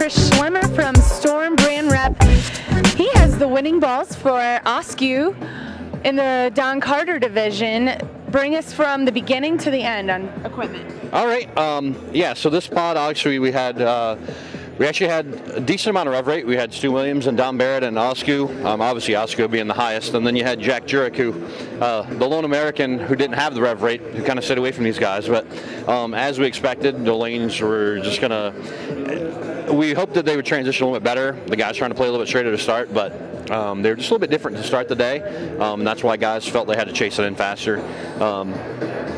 Chris Schlemmer from Storm Brand Rep. He has the winning balls for Osku in the Don Carter division. Bring us from the beginning to the end on equipment. All right. Yeah, so this pod, actually, we actually had a decent amount of rev rate. We had Stu Williams and Don Barrett and Osku. Obviously, Osku being the highest. And then you had Jack Jurek, who, the lone American who didn't have the rev rate, who kind of stayed away from these guys. But as we expected, the lanes were just going to, we hoped that they would transition a little bit better. The guys trying to play a little bit straighter to start, but they were just a little bit different to start the day. That's why guys felt they had to chase it in faster.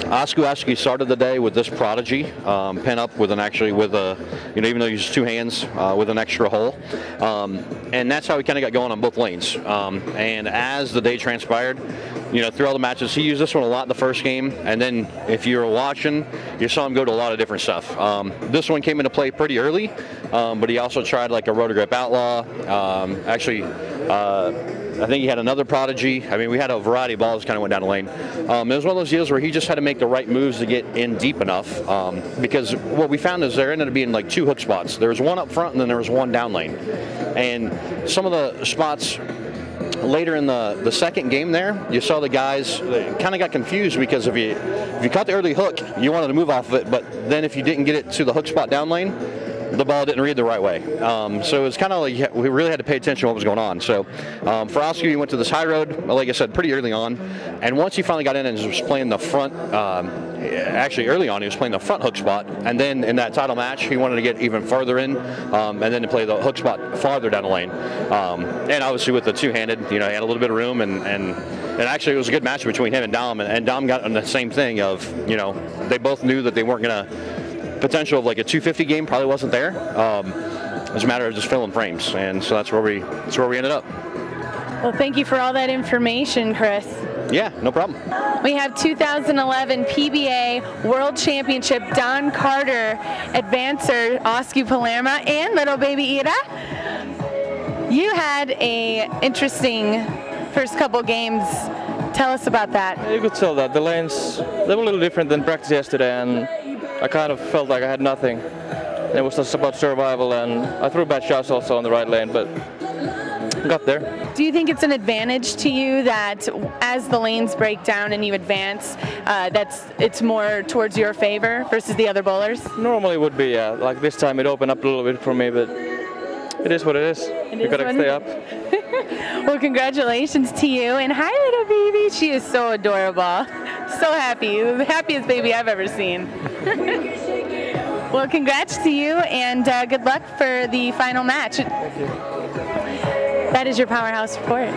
Osku actually started the day with this Prodigy pin up with even though he uses two hands, with an extra hole. And that's how he kind of got going on both lanes. And as the day transpired, through all the matches, he used this one a lot the first game. And then if you were watching, you saw him go to a lot of different stuff. This one came into play pretty early, but he also tried like a rotor grip outlaw. I think he had another Prodigy. I mean, we had a variety of balls kind of went down the lane. It was one of those deals where he just had to make the right moves to get in deep enough, because what we found is there ended up being like two hook spots. There was one up front and then there was one down lane. And some of the spots later in the second game there, you saw the guys kind of got confused, because if you caught the early hook, you wanted to move off of it, but then if you didn't get it to the hook spot down lane, the ball didn't read the right way. So it was kind of like we really had to pay attention to what was going on. So for Osku, he went to this high road, like I said, pretty early on. And once he finally got in and was playing the front, actually early on, he was playing the front hook spot. And then in that title match, he wanted to get even farther in, and then to play the hook spot farther down the lane. And obviously with the two-handed, he had a little bit of room, and actually it was a good match between him and Dom. And Dom got on the same thing of, they both knew that they weren't going to, potential of like a 250 game probably wasn't there. It was a matter of just filling frames, and so that's where we ended up. Well, thank you for all that information, Chris. Yeah, no problem. We have 2011 PBA World Championship Don Carter advancer Osku Palermaa and little baby Ira. You had a interesting first couple games. Tell us about that. You could tell that the lanes, they were a little different than practice yesterday, and I kind of felt like I had nothing. It was just about survival, and I threw bad shots also on the right lane, but got there. Do you think it's an advantage to you that as the lanes break down and you advance, it's more towards your favor versus the other bowlers? Normally would be, yeah. Like this time it opened up a little bit for me, but it is what it is. You gotta stay up. Well, congratulations to you, and hi little baby. She is so adorable. So happy. The happiest baby I've ever seen. Well, congrats to you, and good luck for the final match. Thank you. That is your Powerhouse Report.